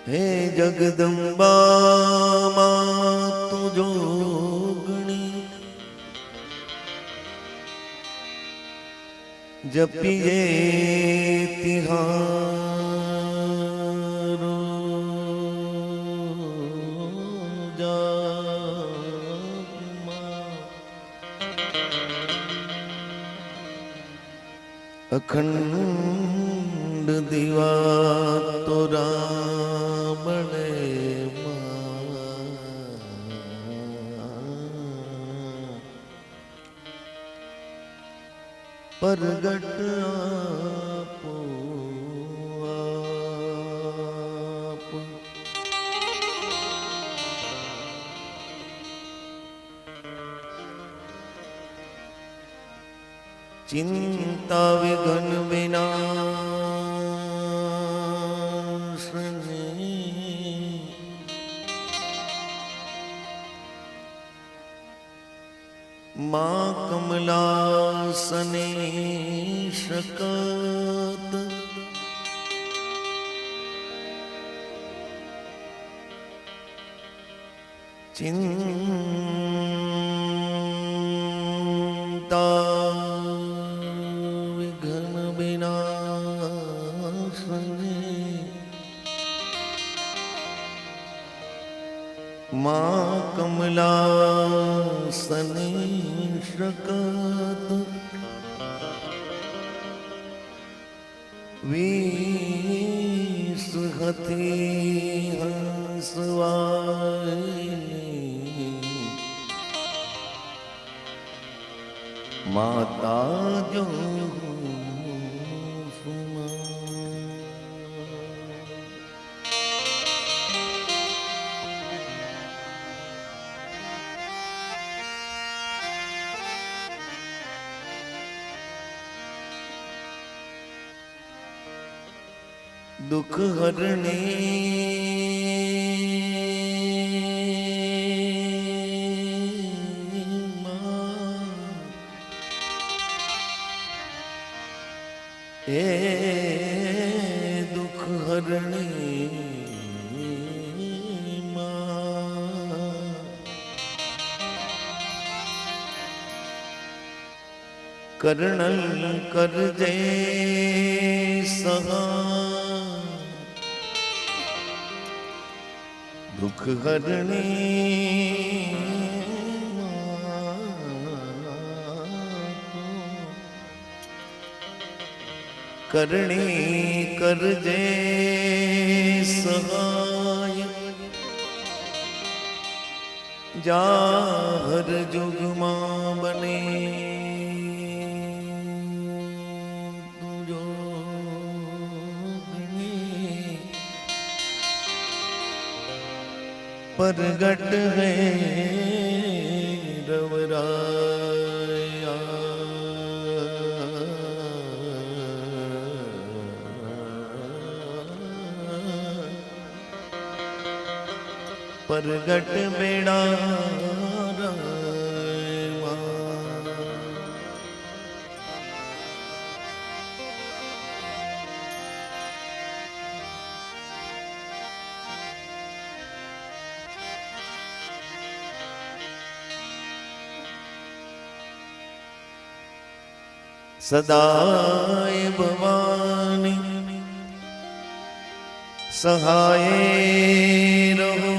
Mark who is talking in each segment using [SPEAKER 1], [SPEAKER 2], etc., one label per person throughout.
[SPEAKER 1] हे जगदंबा तू जोगणी जपिए तिहारो जामा अखंड दीवा तो रामणे परगट आपो आप चिंता विघन विनाशने माँ कमलासने शकत चिंता विघन विनाशने माँ कमलासने शकत विसहती हंसवाहिनी माता जो सुमा दुख हरणे दुख हरणे कर्णल कर जय सहा दुख हरणी करणी कर जे सहाय जाहर जुग मां बने परगट है रवराया परगट बेड़ा सदाय भवानी सहाय रहो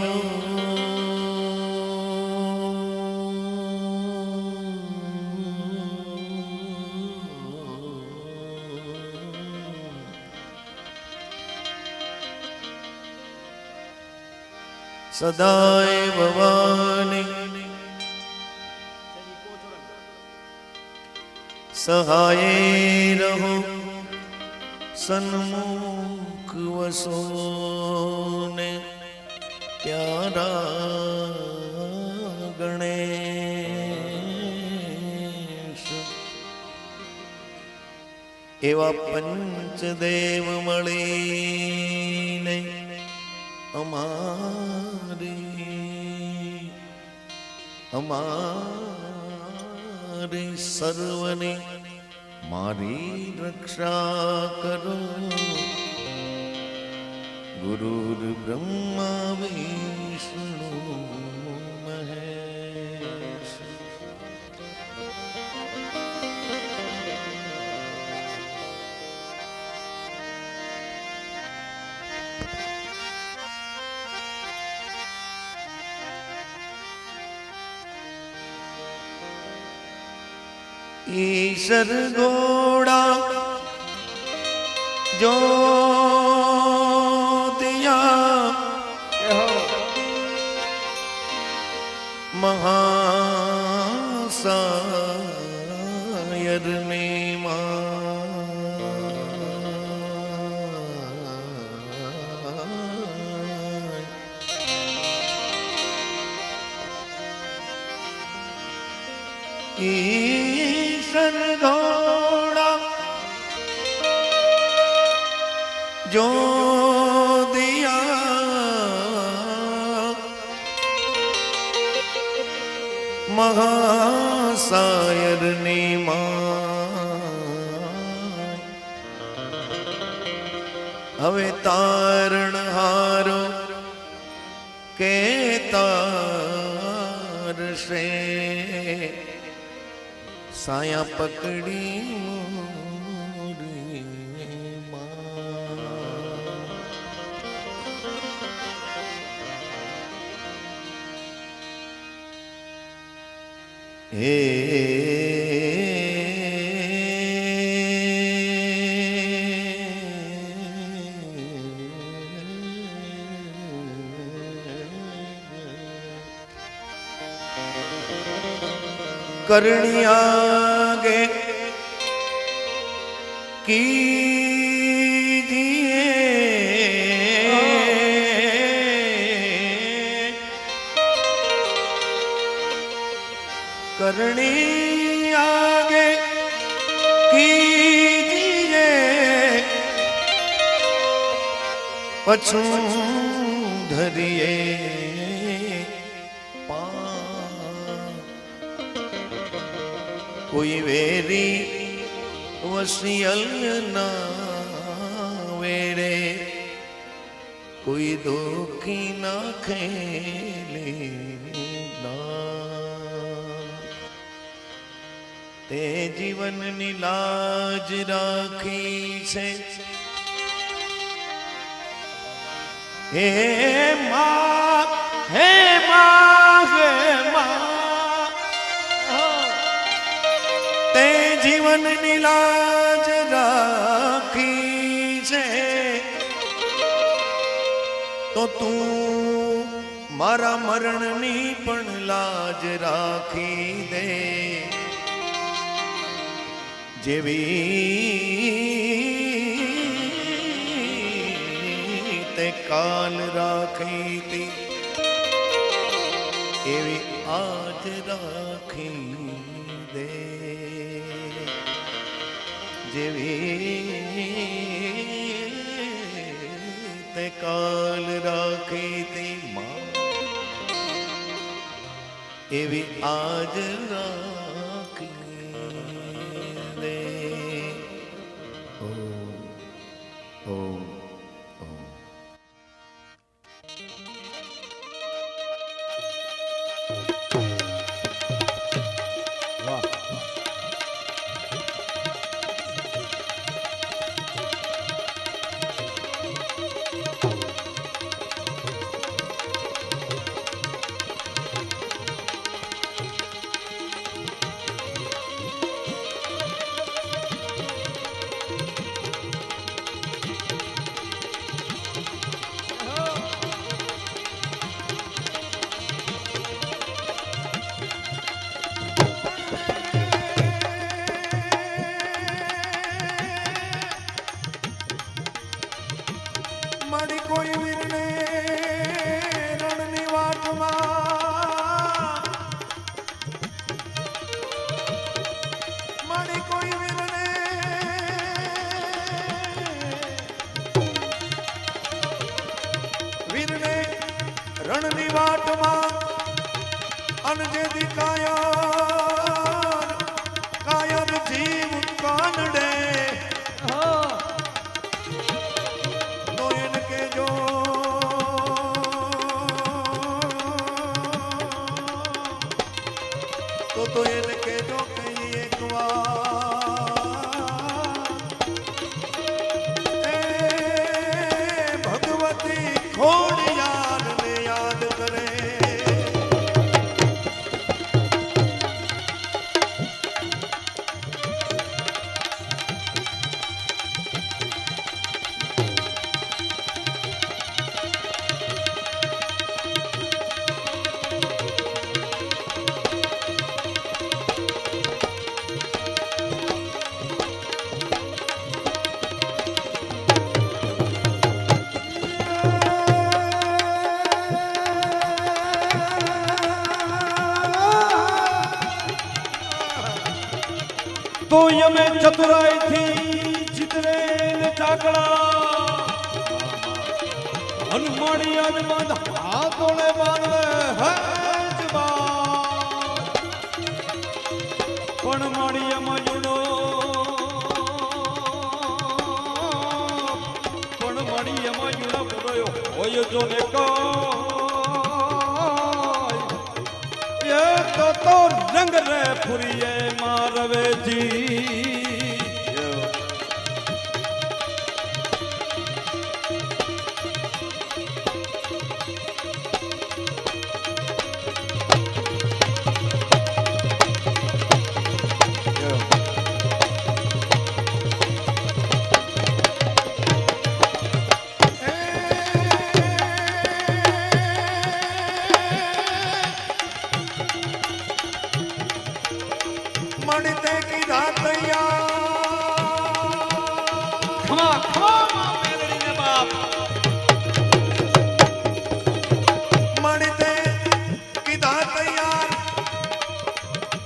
[SPEAKER 1] सदाय भवानी सहाय रहो सन्मुख वसो ने प्यारा गणेश। एवा पंचदेव मळीने અમારી સર્વને મારી રક્ષા કરો। ગુરુર બ્રહ્મા વિષ્ણુ મહેશ। ईश्वर घोड़ा जो दिया महासायर ने ईश्वर घोड़ा जो दिया महासायर ने हवे तारण हारो के तार से साया पकड़ी मोरी मां। हे करनी आगे कीजिए करनी आगे कीजिए पछू धरिए कोई वेरी वसियल ना वेरे कोई दुखी ना खेले ना ते जीवन नी लाज राखी से हे माँ हे माँ हे माँ ते जीवन नीलाज राखी से तो तू मारा मरण नी पण लाज राखी दे जेवी ते काल राखी थी एवी आज राखी दे जेवी ते काल राखी थी मां एवी आज राखी दे। ओम ओम ओम। કોઈ વીરને રણની વાટમાં મળી કોઈ વીરને રણની વાટમાં અનજેદી કાયર જીવ કાનડે તો એને કેજો તો એને કેજો કે એક વાર ભગવતી ખોડિયાર ને યાદ કરે
[SPEAKER 2] तो यमे चतुराई थी जितने ने चाकड़ा हनुमानी अजमद हाथों बांधे है जबान पण माड़ी अमजुड़ो पण माड़ी अमजुड़ा बुरायो होय जो ने को ये तो रंग रे फुरिए मारवे जी
[SPEAKER 1] मणिते की धातैया
[SPEAKER 2] खमा खमा मेलड़ी ने बाप
[SPEAKER 1] मणिते की धातैया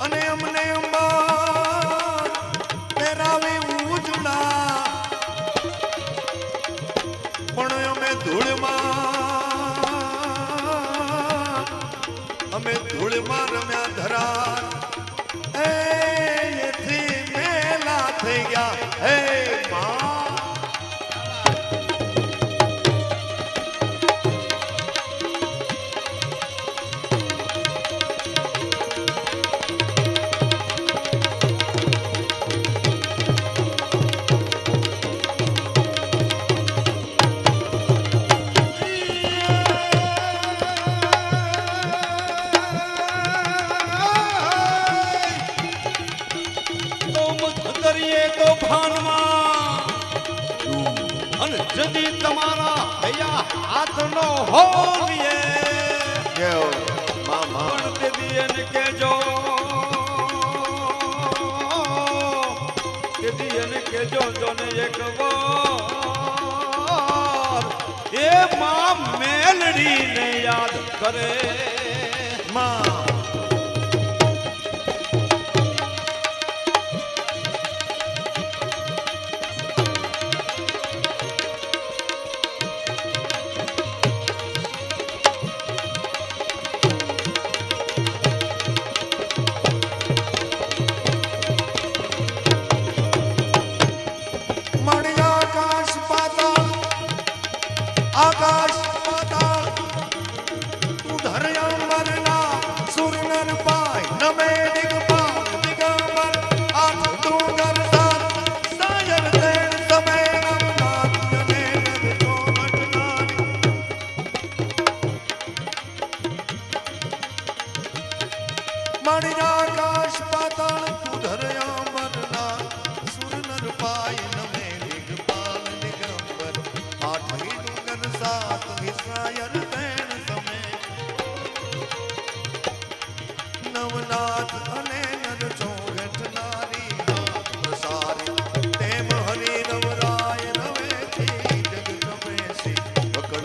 [SPEAKER 1] अने अमने अंबार पेरावे उजड़ा पण अमे धूळमा रम्या धरार થઈ ગયા હે માં
[SPEAKER 2] तो भानमा अन जदी तमारा भैया हाथ नो हो लिए
[SPEAKER 1] जय मामा
[SPEAKER 2] पण ते दियन के जो जोने एक बार ए मां मेलड़ी ने याद करे
[SPEAKER 1] मां आकाश पाताल तू धरया मरना सुर नर पाय नमे दिगपाल दिगंबर आठ डूंगर सात सायर देण समय नवनाथ जने नद चौमट नारी मणिया आकाश पाताल तू धरया मरना सुर नर पाय नमे दिगपाल दिगंबर आठ सात विसायर देण समय नवनाथ अने नर चौघट नारी हाथ प्रसारी तेम हरि रवराय रवे थी जग कमेसी पकड़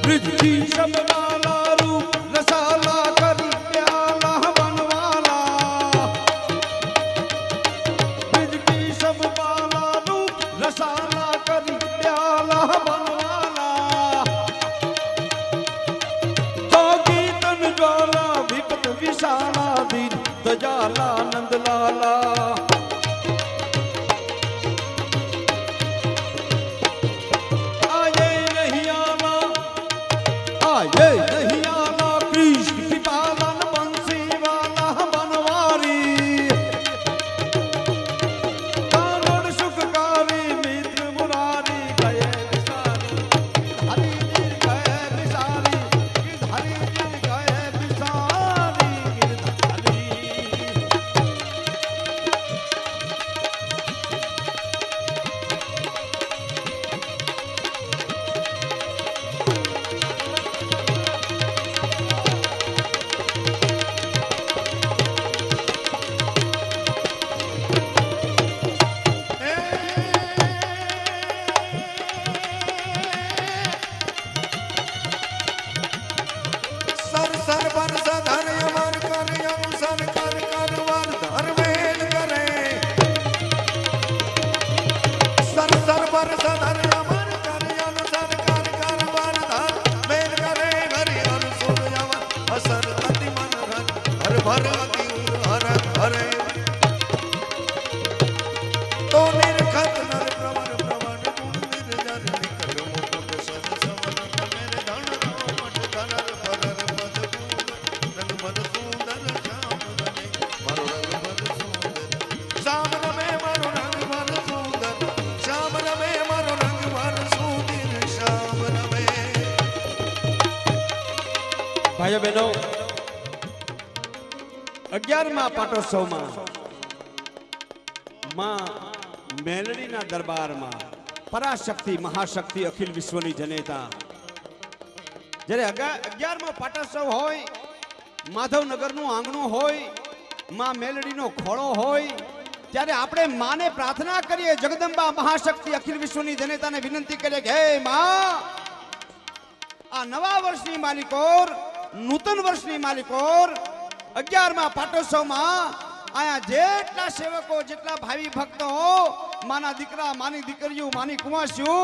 [SPEAKER 2] ब्रिज की सब वाला रूप रसाला कर प्याला बनवाला ब्रिज की सब वाला रूप रसाला कर प्याला बनवाला जोगी तन ज्वाला विपत विशाला दीन दजाला नंदलाला ये नहीं आना कृष्ण कृपालन बंसी वाला बनवारी कानड़ सुखकारी मित्र मुरारी गए विसारी हरि जी गए विसारी हरि जी गए विसारी गिरधारी
[SPEAKER 1] સર સર વર્ષ ધર અમર કર અનુસર કર કર વર ધર વેદ કરે સર સર વર્ષ ધર અમર કર અનુસર કર કર વર ધર વેદ કરે હરિ હર સુર અવર અસર અતિ મન હર ભર અતિ હર હરે તો નિરખત નર પ્રવર પ્રવર ગુણ નિર્જર નિકટ મુકુટ સદ સવન મેરે ધન મઠ ધનર પરર પદ રંગ મન સુંદર શ્યામ રમે મારો રંગ મન સુંદર શ્યામ રમે મારો રંગ મન સુંદર શ્યામ રમે મારો રંગ મન સુંદર શ્યામ રમે
[SPEAKER 2] ભાઈઓ બહેનો 11મા પાટોત્સવમાં માં મેલડીના દરબારમાં પરાશક્તિ મહાશક્તિ અખિલ વિશ્વની જનેતા જ્યારે 11મો પાટોત્સવ હોય માધવનગરનું આંગણું હોય માં મેલડીનો ખોળો હોય ત્યારે આપણે માને પ્રાર્થના કરીએ જગદંબા મહાશક્તિ અખિલ વિશ્વની જનેતાને વિનંતી કરીએ કે હે માં આ નવા વર્ષની માલિકોર નૂતન વર્ષની માલિકોર 11મા પાટોત્સવમાં આયા જેટલા સેવકો જેટલા ભાવિ ભક્તો માના દીકરા માની દીકરીઓ માની કુંવાસીઓ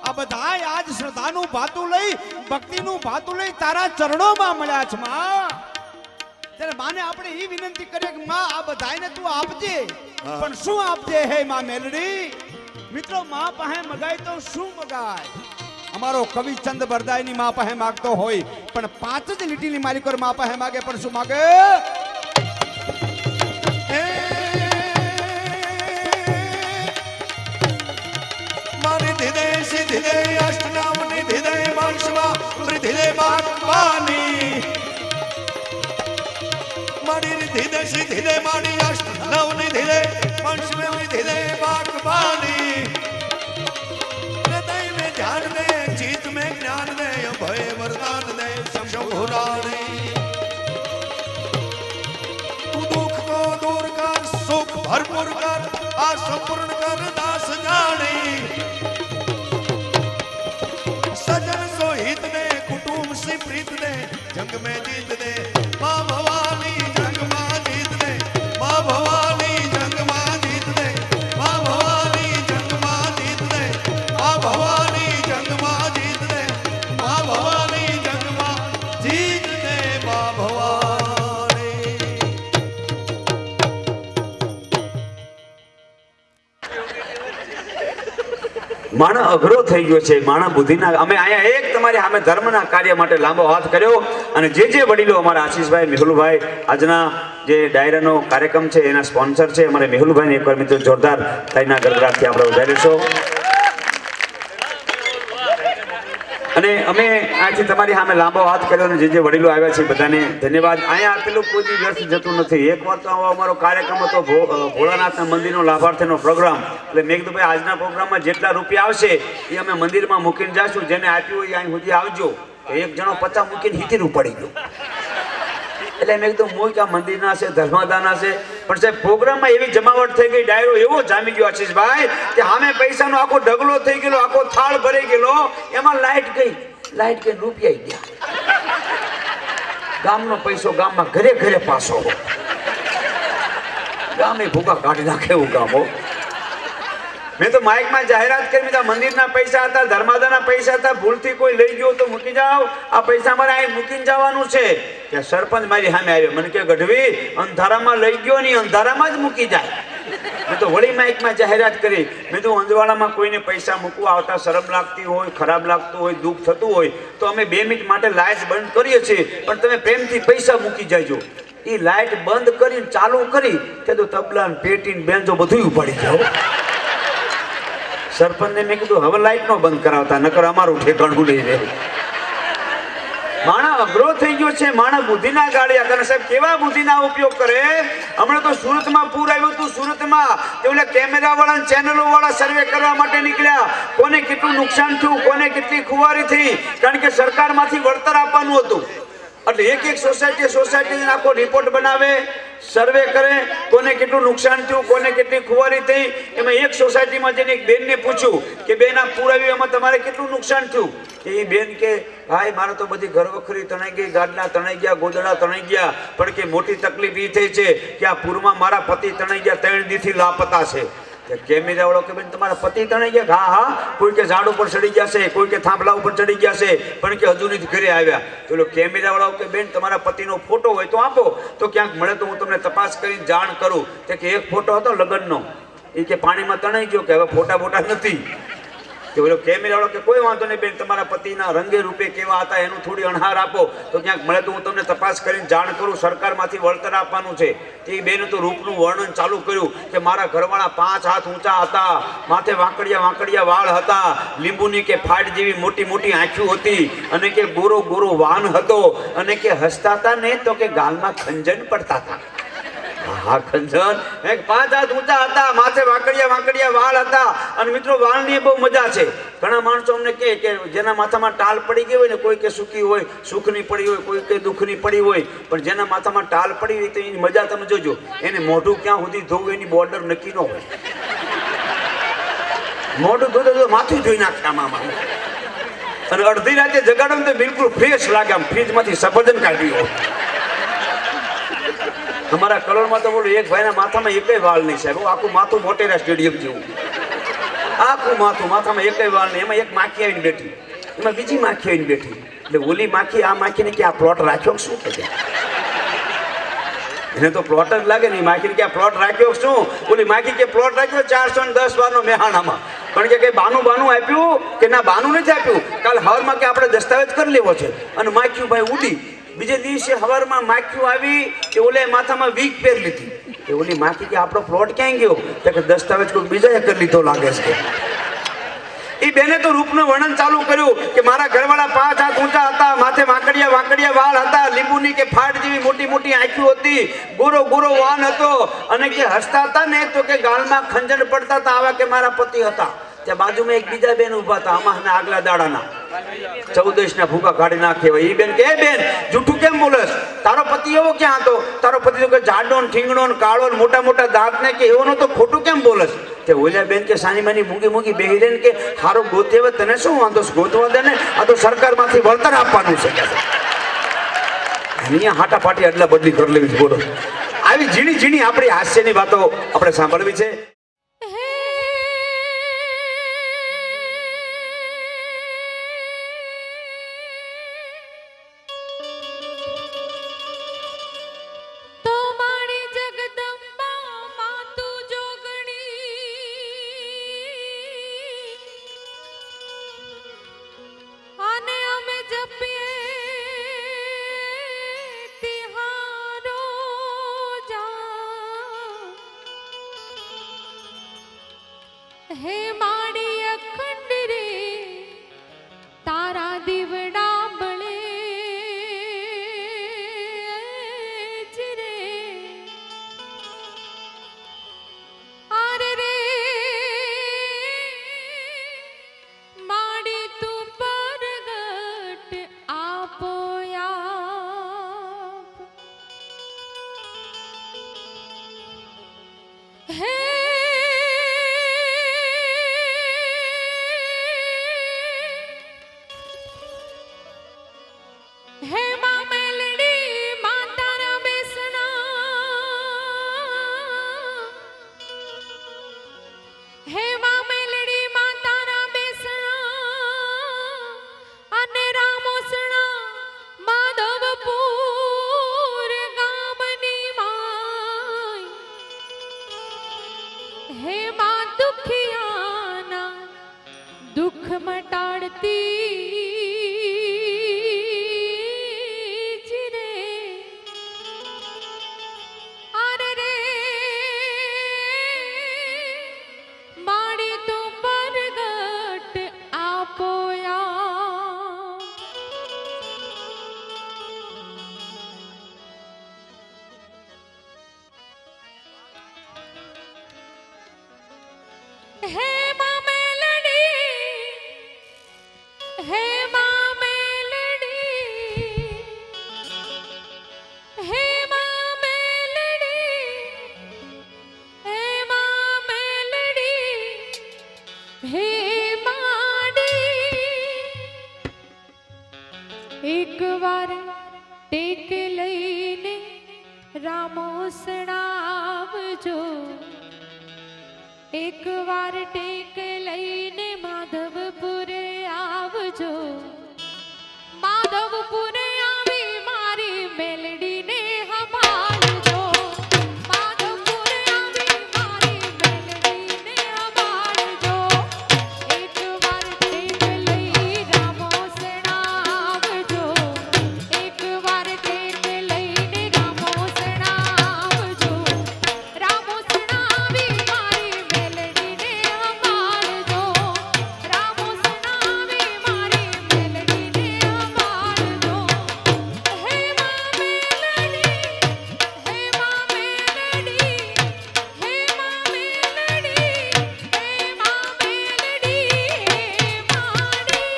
[SPEAKER 2] આ બધાય આજ શ્રદ્ધાનું ભાતું લઈ ભક્તિનું ભાતું લઈ તારા ચરણોમાં મળ્યા છે માં ત્યારે માને આપણે એ વિનંતી કરીએ કે માં આ બધાયને તું આપજે પણ શું આપજે હે માં મેલડી મિત્રો માં પાસે મગાય તો શું મગાય અમારો કવિ ચંદ બરદાઈની માં પાસે માંગતો હોય પણ 5 જ લીટીની માલિકોર માં પાસે માગે પણ શું માગે
[SPEAKER 1] મારી ધીરે સિદ્ધિ દે અષ્ટનામ નિધિ દે વંશવા વૃદ્ધિ દે બાગબાની મારી ધીરે દે સિદ્ધિ દે મારી અષ્ટનામ નિધિ દે વંશવા વૃદ્ધિ દે બાગબાની હૃદય में ध्यान दे चित में ज्ञान दे अभय वरदान दे शंभुरारी तू दुख को दूर कर सुख भरपूर कर आ संपूर्ण कर दास जानी सजन सो हित दे कुटुंब से प्रीत दे जंग में जीत दे माँ भवानी जंग में जीत दे माँ भवानी जंग में जीत दे माँ भवानी जंग में जीत दे माँ भवानी जंग में जीत दे माँ भवानी जंग में जीत दे माँ भवानी
[SPEAKER 3] માણસ અઘરો થઈ ગયો છે માણસ બુદ્ધિના અમે અહીંયા એક તમારી સામે ધર્મના કાર્ય માટે લાંબો હાથ કર્યો અને જે વડીલો અમારા આશીષભાઈ મેહુલભાઈ આજના જે ડાયરાનો કાર્યક્રમ છે એના સ્પોન્સર છે અમારે મેહુલભાઈને એકવાર મિત્રો જોરદાર તાઈના ગરગડાટથી આપણે વધારીશું અને અમે આજથી તમારી સામે લાંબો હાથ કર્યો અને જે વડીલો આવ્યા છે બધાને ધન્યવાદ અહીંયા આપેલું કોઈ બી વ્યર્થ જતું નથી એકવાર તો અમારો કાર્યક્રમ હતો ભોળાનાથના મંદિરનો લાભાર્થીનો પ્રોગ્રામ એટલે મેં કીધું ભાઈ આજના પ્રોગ્રામમાં જેટલા રૂપિયા આવશે એ અમે મંદિરમાં મૂકીને જઈશું જેને આપ્યું હોય અહીં સુધી આવજો એક જણો 50 મૂકીને હિતીનું પડી ગયો એટલે મેં કીધું મોઈ કા મંદિરના છે ધર્મદાના છે પણ સાહેબ પ્રોગ્રામમાં એવી જમાવટ થઈ ગઈ ડાયરો એવો જામી ગયો આશીષભાઈ કે સામે પૈસાનો આખો ઢગલો થઈ ગયેલો આખો થાળ ભરાઈ ગયેલો એમાં લાઈટ ગઈ લાઈટ કે રૂપિયા ગયા. ગામનો પૈસો ગામમાં ઘરે ઘરે પાછો. ગામે ભૂકા કાઢી નાખે એવું ગામ હો. મેં તો માઇકમાં જાહેરાત કરી દીધા, મંદિરના પૈસા હતા, ધર્માદાના પૈસા હતા, ભૂલથી કોઈ લઈ ગયો તો મૂકી જાઓ, આ પૈસા મારે અહીં મૂકીને જવાનું છે. કે સરપંચ મારી સામે આવ્યો, મને કે ગઢવી અંધારામાં લઈ ગયો નહીં, અંધારામાં જ મૂકી જાય. મેં તો વળી માઇકમાં જાહેરાત કરી, મેં તો અંજવાળામાં કોઈને પૈસા મૂકવા આવતા શરમ લાગતી હોય, ખરાબ લાગતું હોય, દુઃખ થતું હોય તો અમે 2 મિનિટ માટે લાઈટ બંધ કરીએ છીએ, પણ તમે પ્રેમથી પૈસા મૂકી જાયજો. એ લાઈટ બંધ કરીને ચાલુ કરી તે તો તબલા પેટી બેન્જો બધું ઉપાડી જાઓ. સરપંચને મેં કીધું હવે લાઈટ નો બંધ કરાવતા, નકર અમારું ઠેકાણું નહીં રહે. માણસ અઘરો થઈ ગયો છે, માણસ બુદ્ધિના ગાળિયા કરે. સાહેબ કેવા બુદ્ધિના ઉપયોગ કરે. હમણાં તો સુરતમાં પૂર આવ્યું હતું, સુરતમાં તે ઓલા કેમેરા વાળા ચેનલો વાળા સર્વે કરવા માટે નીકળ્યા. કોને કેટલું નુકસાન થયું, કોને કેટલી ખુવારી થઈ, કારણ કે સરકારમાંથી વળતર આપવાનું હતું. એટલે એક સોસાયટી આખો રિપોર્ટ બનાવે, સર્વે કરે, કોને કેટલું નુકસાન થયું, કોને કેટલી ખુવારી થઈ. એમાં એક સોસાયટીમાં જઈને એક બેનને પૂછ્યું કે બેન આ પૂર આવ્યું એમાં તમારે કેટલું નુકસાન થયું. એ બેન કે ભાઈ મારે તો બધી ઘરવખરી તણાઈ ગઈ, ગાડલા તણાઈ ગયા, ગોદડા તણાઈ ગયા, પણ કે મોટી તકલીફ એ થઈ છે કે આ પૂરમાં મારા પતિ તણાઈ ગયા, 3 દીથી લાપતા છે. કેમેરા વાળો કે બેન તમારા પતિ તણાઈ ગયા? હા હા, કોઈ કે ઝાડ ઉપર ચડી ગયા છે, કોઈ કે થાંભલા ઉપર ચડી ગયા છે, પણ કે હજુ નથી ઘરે આવ્યા. તો કેમેરા વાળો કે બેન તમારા પતિનો ફોટો હોય તો આપો, તો ક્યાંક મળે તો હું તમને તપાસ કરીને જાણ કરું. કે એક ફોટો હતો લગ્નનો, એ કે પાણીમાં તણાઈ ગયો, કે હવે ફોટા નથી. કે બોલો કેમેરા વાળો કે કોઈ વાંધો નહીં બેન, તમારા પતિના રંગે રૂપે કેવા હતા એનું થોડી અણહાર આપો, તો ક્યાંક મળે તો હું તમને તપાસ કરીને જાણ કરું, સરકારમાંથી વળતર આપવાનું છે. તે બેને તો રૂપનું વર્ણન ચાલુ કર્યું કે મારા ઘરવાળા 5 હાથ ઊંચા હતા, માથે વાંકડિયા વાળ હતા, લીંબુની કે ફાટ જેવી મોટી મોટી આંખો હતી, અને કે ગોરો વાન હતો, અને કે હસતા હતા ને તો કે ગાલમાં ખંજન પડતા હતા. હા ખંજન, 5 હાથ ઊંચા હતા, માથે વાંકડિયા વાળ હતા. અને મિત્રો વાળની બહુ મજા છે. ઘણા માણસો અમને કહે કે જેના માથામાં ટાલ પડી ગઈ હોય ને, કોઈ કે સુખી હોય, સુખની પડી હોય, કોઈ કે દુઃખની પડી હોય, પણ જેના માથામાં ટાલ પડી હોય તો એની મજા તમે જોજો. એને મોઢું ક્યાં સુધી ધોવું એની બોર્ડર નક્કી ન હોય. મોઢું ધોતો માથું ધોઈ નાખે આમાં. અને અડધી રાતે જગાડો તો બિલકુલ ફ્રેશ લાગે, આમ ફ્રીજમાંથી સફરજન કાઢ્યું હોય. અમારા કલોલમાં તો બોલું એક ભાઈના માથામાં એકેય વાળ નહીં સાહેબ, આખું માથું મોટેરા સ્ટેડિયમ જેવું, આખું માથામાં એકેય વાળ નહીં. એમાં એક માખી આવીને બેઠી, એમાં બીજી માખી આવીને બેઠી. એટલે ઓલી માખી આ માખીને કે આ પ્લોટ રાખ્યો શું કે, એને તો પ્લોટ જ લાગે ને. માખીને કે આ પ્લોટ રાખ્યો શું? ઓલી માખી કે પ્લોટ રાખ્યો 410 વારનો મેહાણામાં. પણ કે બાનું આપ્યું કે ના, બાનું નથી આપ્યું, કાલ હવારમાં કે આપણે દસ્તાવેજ કરી લેવો છે. અને માખ્યું ભાઈ ઉડી. બીજે દિવસે હવારમાં માખ્યું આવી કે ઓલે માથામાં વીક પહેરી લીધી. કે ઓલી માખી કે આપણો પ્લોટ ક્યાં ગયો? તો કે દસ્તાવેજ કોઈ બીજાએ કરી લીધો લાગે છે. એ બેને તો રૂપનું વર્ણન ચાલુ કર્યું કે મારા ઘરવાળા 5 હાથ ઊંચા હતા, માથે વાંકડિયા વાળ હતા, લીંબુની કે ફાટ જેવી મોટી મોટી આંખો હતી, ગોરો વાન હતો, અને કે હસતા હતા ને તો કે ગાલમાં ખંજર પડતા હતા. આવા કે મારા પતિ હતા. ત્યાં બાજુમાં એક બીજા બેન ઉભા હતા, આમાં આગલા દાડાના 14 ના ભૂકા કાઢી નાખે. એ બેન કે બેન જૂઠું કેમ બોલસ? તારો પતિ એવો ક્યાં હતો? તારો પતિ તો કે જાડો ને ઠીંગણો ને કાળો ને મોટા દાંત ને કે એવો તો ખોટું કેમ બોલસ? તે ઓલા બેન કે સાની માની મૂંગી બેહી રહે ને કે હારો ગોતે તને શું વાંધો? ગોતવા દે ને, આ તો સરકારમાંથી વળતર આપવાનું છે. અહીંયા હાટાપાટી અદલા બદલી કરી લેવી. બોલો, આવી ઝીણી આપણી હાસ્યની વાતો આપણે સાંભળવી છે.
[SPEAKER 4] હે માડી અખંડ રે તારા દીવડા બળે જ રે આરે રે માડી તું પરગટ આપો આપ હે હે માં મેલડી માં તારા બેસણા હે માં મેલડી માં તારા બેસણા અને રામોસણા માધવપુર ગામની માય હે માં દુખિયાના દુઃખ મટાડતી જ રે અરે રે માડી તો પરગટ આપોયા હે માં મેલડી હે માં મેલડી હે માં મેલડી હે માં મેલડી હે માડી એક વાર ટેક લઈને રામોસણા આવજો એક વાર ટેક લઈને માધવપુરે આવજો માધવપુરે આવી મારી મેલડીને સંભાળજો માધવપુરે આવી મારી મેલડીને સંભાળજો એક વાર ટેક લઈ રામોસણા આવજો એક વાર ટેક લઈને રામોસણા આવજો રામોસણા આવી મારી મેલડીને સંભાળજો રામોસણા આવી મારી મેલડીને સંભાળજો હે માં મેલડી હે માં મેલડી હે માં મેલડી હે માં મેલડી હે માડી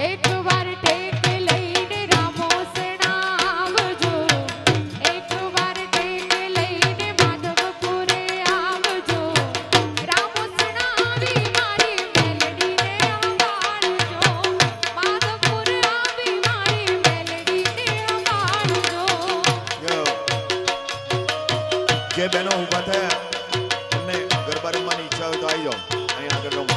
[SPEAKER 4] એક વાર ટેક લઈને રામોસણા આવજો એક વાર ટેક લઈને માધવપુરે આવજો રામોસણા આવી મારી મેલડીને સંભાળજો માધવપુર આવી મારી મેલડીને સંભાળજો
[SPEAKER 1] જે બહેનો ઊભા થયા તમને ગરબા રમવાની ઈચ્છા હોય તો આવી જાઓ અહીં આગળ રમો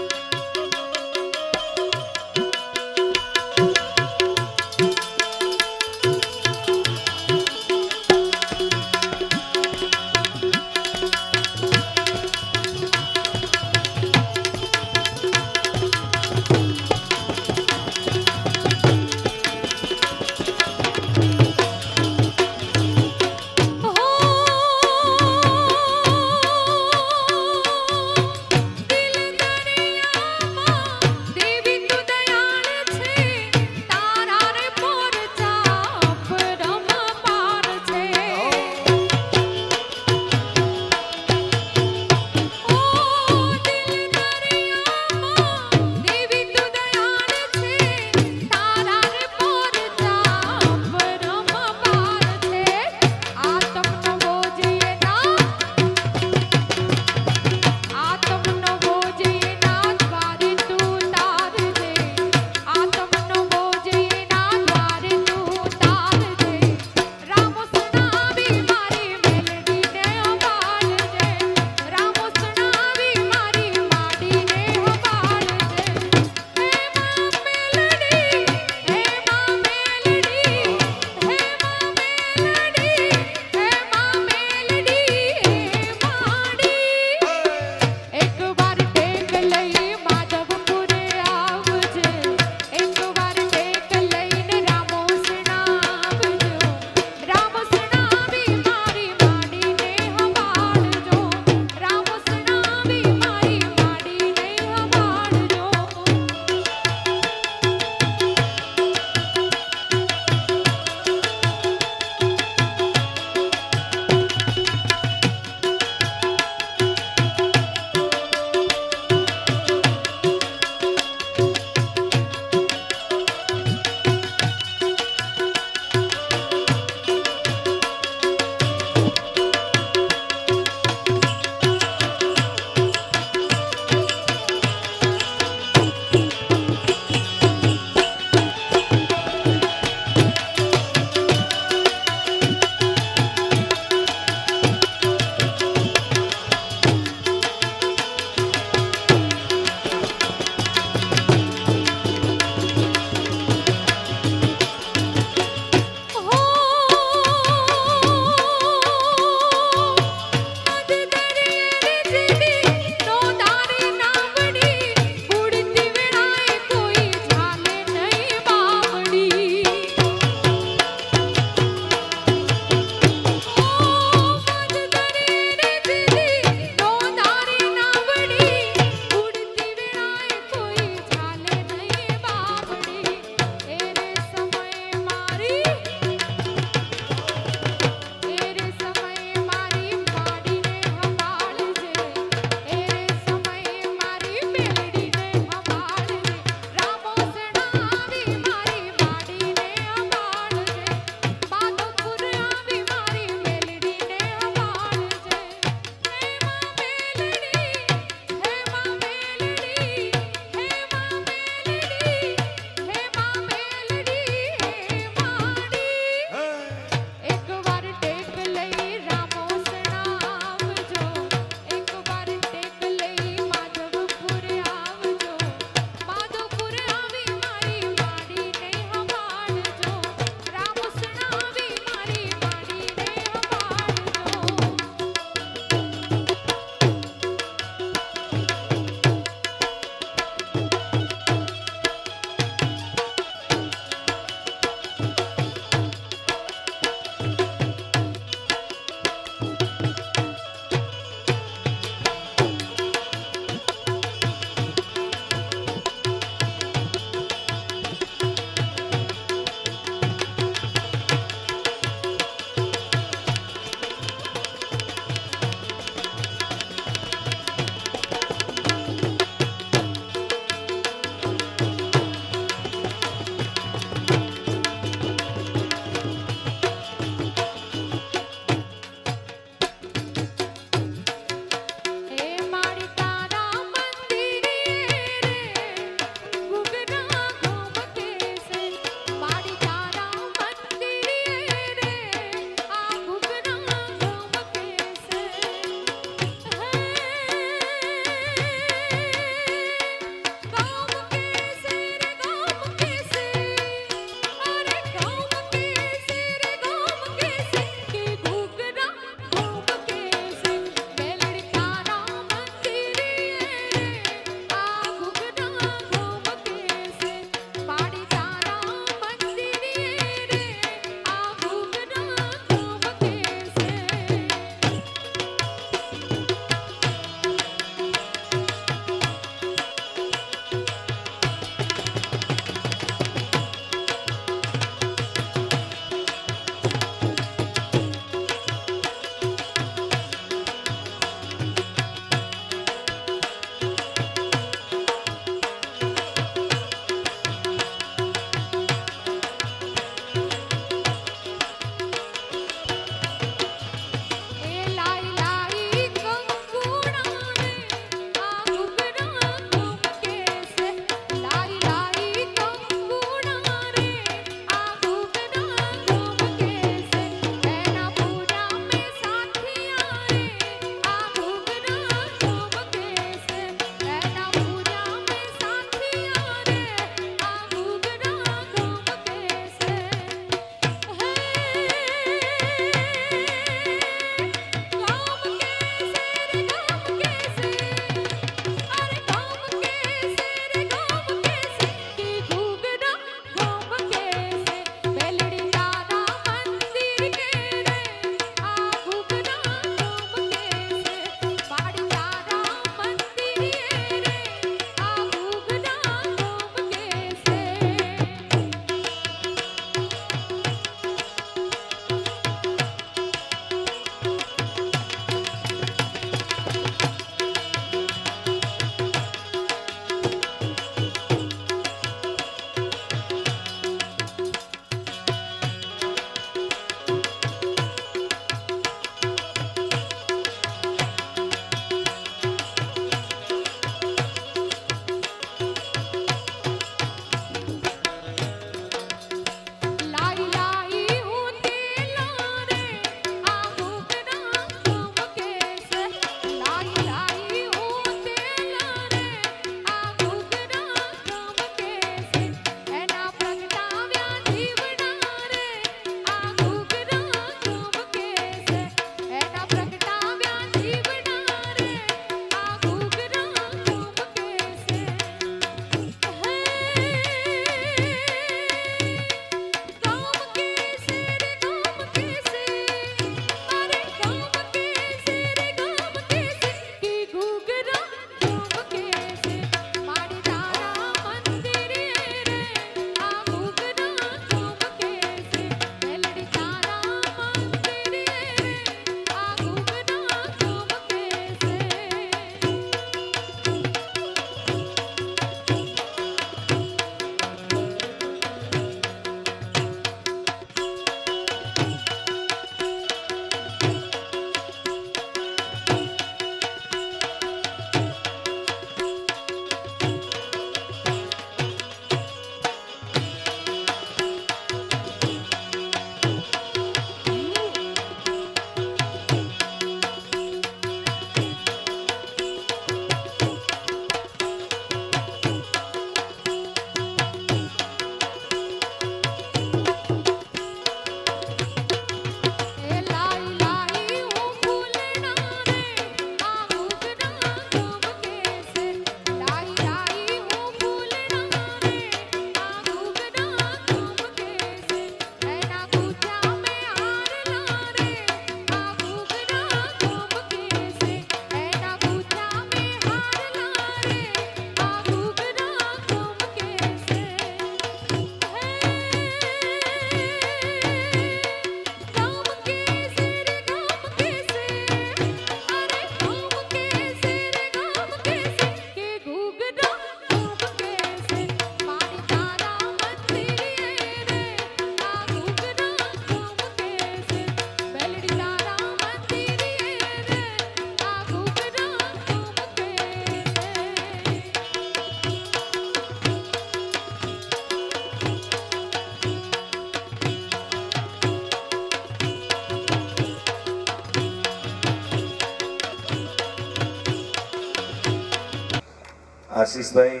[SPEAKER 5] આશીષભાઈ,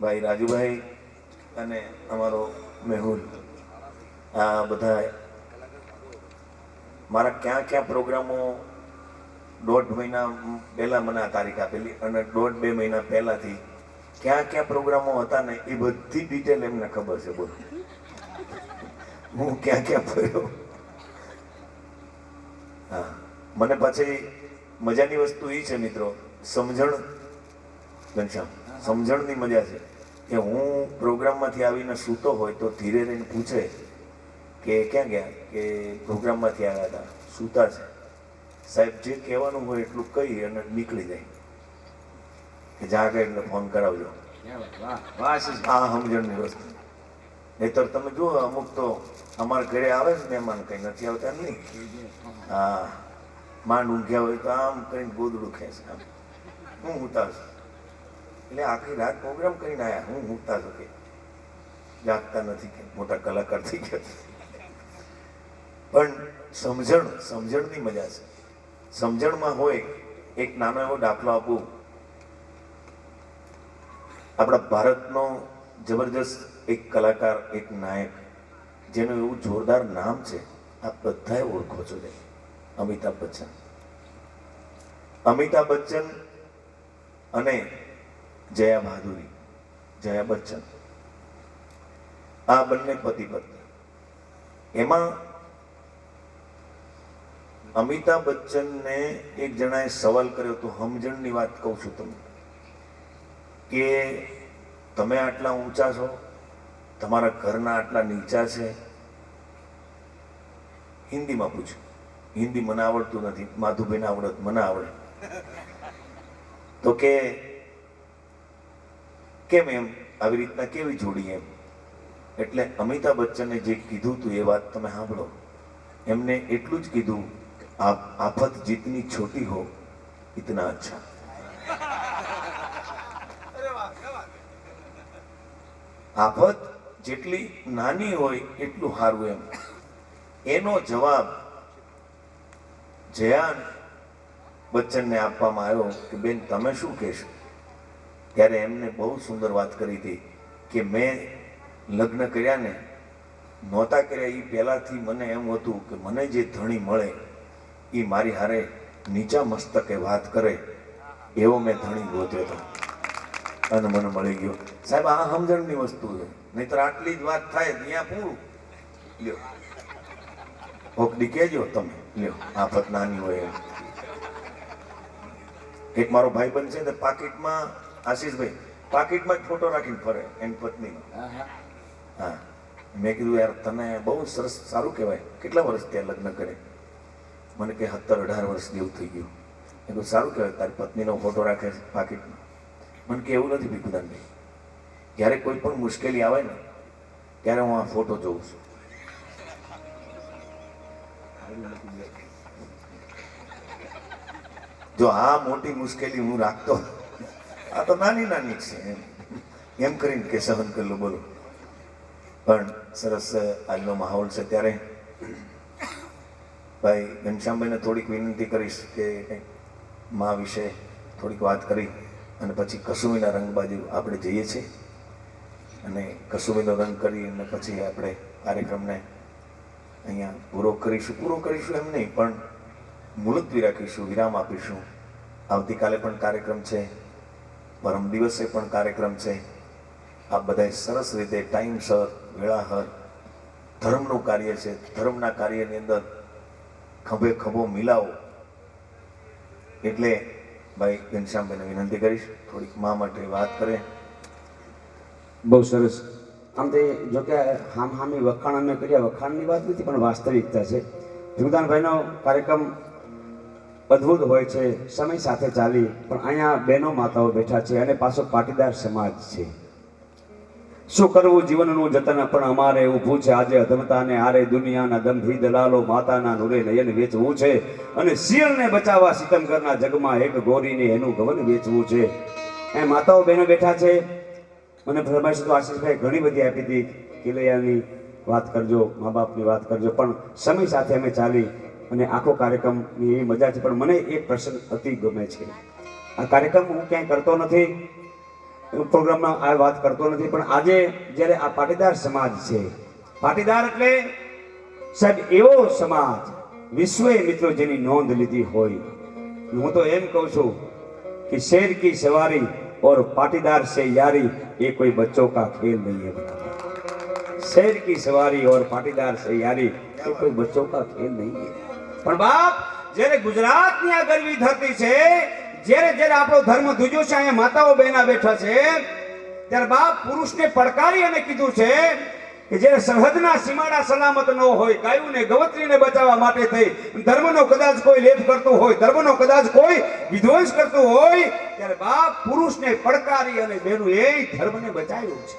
[SPEAKER 5] ભાઈ રાજુભાઈ અને અમારો મેહુલ, આ બધા મારા ક્યાં ક્યાં પ્રોગ્રામો 1.5 મહિના પહેલાં મને આ તારીખ આપેલી અને 1.5-2 મહિના પહેલાંથી ક્યાં ક્યાં પ્રોગ્રામો હતા ને એ બધી ડિટેલ એમને ખબર છે. બોલો હું ક્યાં ક્યાં ફર્યો. હા, મને પછી મજાની વસ્તુ એ છે મિત્રો, સમજણ ઘનશ્યામ, સમજણની મજા છે કે હું પ્રોગ્રામમાંથી આવીને સૂતો હોય તો ધીરે રહીને પૂછે કે ક્યાં ગયા, કે પ્રોગ્રામમાંથી આવ્યા હતા, સૂતા છે સાહેબ, જે કહેવાનું હોય એટલું કહી અને નીકળી જાય કે જાગે એટલે ફોન કરાવજો. આ સમજણની વસ્તુ. નહીતર તમે જુઓ અમુક તો અમારા ઘરે આવે ને મહેમાન, કંઈ નથી આવતા નહીં. હા, માંડ ઊંઘ્યા હોય તો આમ કરીને ગોદડું ખેંચે, આમ હું ઉતાર છું. એટલે આખી રાત પ્રોગ્રામ કરીને આવ્યા, હું ઉઠતા છું કે જાગતા નથી, કે મોટા કલાકાર થઈ ગયા. પણ સમજણની મજા છે. સમજણમાં હોય એક નાનો એવો દાખલો આપું. આપણા ભારતનો જબરજસ્ત એક કલાકાર, એક નાયક, જેનું એવું જોરદાર નામ છે, આપ બધાએ ઓળખો છો, અમિતાભ બચ્ચન. અમિતાભ બચ્ચન અને જયા બહાદુરી, જયા બચ્ચન, આ બંને પતિ પત્ની. એમાં અમિતાભ બચ્ચનને એક જણાએ સવાલ કર્યો, તો સમજણની વાત કહું છું તમને, કે તમે આટલા ઊંચા છો, તમારા ઘરના આટલા નીચા છે. હિન્દીમાં પૂછ્યું, હિન્દી મને આવડતું નથી, માધુભાઈને આવડત, મને આવડે. તો કે કેમ એમ, આવી રીતના કેવી જોડી એમ. એટલે અમિતાભ બચ્ચને જે કીધું હતું એ વાત તમે સાંભળો. એમને એટલું જ કીધું, આફત જીતની છોટી હો ઇતના અચ્છા. આફત જેટલી નાની હોય એટલું સારું એમ. એનો જવાબ જયા બચ્ચનને આપવામાં આવ્યો કે બેન તમે શું કહેશો. ત્યારે એમને બહુ સુંદર વાત કરી હતી કે મેં લગ્ન કર્યા ને નહોતા કર્યા એ પહેલાથી મને એમ હતું કે મને જે ધણી મળે એ મારી હારે નીચા મસ્તકે વાત કરે એવો મેં ધણી ગોત્યો હતો અને મને મળી ગયો. સાહેબ, આ સમજણની વસ્તુ છે. નહીતર આટલી જ વાત થાય ત્યાં પૂરું. લ્યો ઓકડી કહેજો તમે, લ્યો આફત નાની હોય એમ. એક મારો ભાઈબંધ છે ને પાકીટમાં, આશીષભાઈ, પાકીટમાં જ ફોટો રાખીને ફરે એની પત્નીનો. હા, મેં કીધું યાર તને બહુ સરસ, સારું કહેવાય, કેટલા વર્ષ ત્યાં લગ્ન કરે. મને કે 17-18 વર્ષ જેવું થઈ ગયું. મેં કીધું સારું કહેવાય, તારી પત્નીનો ફોટો રાખે છે પાકીટમાં. મને કે એવું નથી ભીખુદાનભાઈ, જ્યારે કોઈ પણ મુશ્કેલી આવે ને ત્યારે હું આ ફોટો જોઉં છું. જો આ મોટી મુશ્કેલી હું રાખતો, આ તો નાની નાની છે એમ કરીને કે સહન કરી લો. બોલો. પણ સરસ આજનો માહોલ છે. ત્યારે ભાઈ ઘનશ્યામભાઈને થોડીક વિનંતી કરીશ કે કંઈક મા વિશે થોડીક વાત કરી અને પછી કસુમીના રંગ બાજુ આપણે જઈએ છીએ અને કસુમીનો રંગ કરી અને પછી આપણે કાર્યક્રમને અહીંયા પૂરો કરીશું એમ નહીં, પણ મુલતવી રાખીશું, વિરામ આપીશું. આવતીકાલે પણ કાર્યક્રમ છે, પરમ દિવસે પણ કાર્યક્રમ છે. આ બધાય સરસ રીતે ટાઈમસર, વેળાસર, ધર્મનું કાર્ય છે, ધર્મના કાર્યની અંદર ખભે ખભો મિલાવો. એટલે ભાઈ ઘનશ્યામભાઈને વિનંતી કરીશ થોડીક મા માટે વાત કરે.
[SPEAKER 2] બહુ સરસ. આમ તે જો કે હામી વખાણ અમે કર્યા, વખાણની વાત નથી પણ વાસ્તવિકતા છે. ભીખુદાનભાઈનો કાર્યક્રમ અદ્ભુત હોય છે, સમય સાથે ચાલી, પણ અહીંયા બહેનો માતાઓ બેઠા છે અને પાછો પાટીદાર સમાજ છે. શું કરવું જીવનનું જતન પણ અમારે ઊભું છે. આજે અધમતાને આરે દુનિયાના દંભી દલાલો માતાના નૂરે નયન વેચવું છે અને શિયળને બચાવવા સિતમગરના જગમાં એક ગોરીને એનું ગવન વેચવું છે. એ માતાઓ બહેનો બેઠા છે. મને ફરમાઈશ તો આશીષભાઈ ઘણી બધી આપી હતી, કિલૈયાની વાત કરજો, મા બાપની વાત કરજો, પણ સમય સાથે અમે ચાલી અને આખો કાર્યક્રમની એવી મજા છે. પણ મને એક પ્રસંગ અતિ ગમે છે. આ કાર્યક્રમ હું ક્યાંય કરતો નથી,
[SPEAKER 3] પ્રોગ્રામમાં આ વાત કરતો નથી, પણ આજે જ્યારે આ પાટીદાર સમાજ છે, પાટીદાર એટલે સાહેબ એવો સમાજ વિશ્વે મિત્રો જેની નોંધ લીધી હોય, હું તો એમ કહું છું कि शेर की सवारी और पाटीदार से यारी ये कोई बच्चों का खेल नहीं है बता। शेर की सवारी और पाटीदार से यारी ये कोई बच्चों का खेल नहीं है।
[SPEAKER 2] પણ બાપ જ્યારે ગુજરાતની આ ગરવી ધરતી છે, જ્યારે જ્યારે આપણો ધર્મ ધ્રુજો છે, અહીંયા માતાઓ બહેના બેઠા છે, ત્યારે બાપ પુરુષને પડકારી અને કીધું છે કે જ્યારે સરહદના સીમાડા સલામત ન હોય, ગાયોને ગવત્રીને બચાવવા માટે થઈ ધર્મનો કદાચ કોઈ લેપ કરતું હોય, ધર્મનો કદાચ કોઈ વિધ્વંસ કરતું હોય, ત્યારે બાપ પુરુષને પડકારી અને બેનું એ ધર્મને બચાવ્યું છે।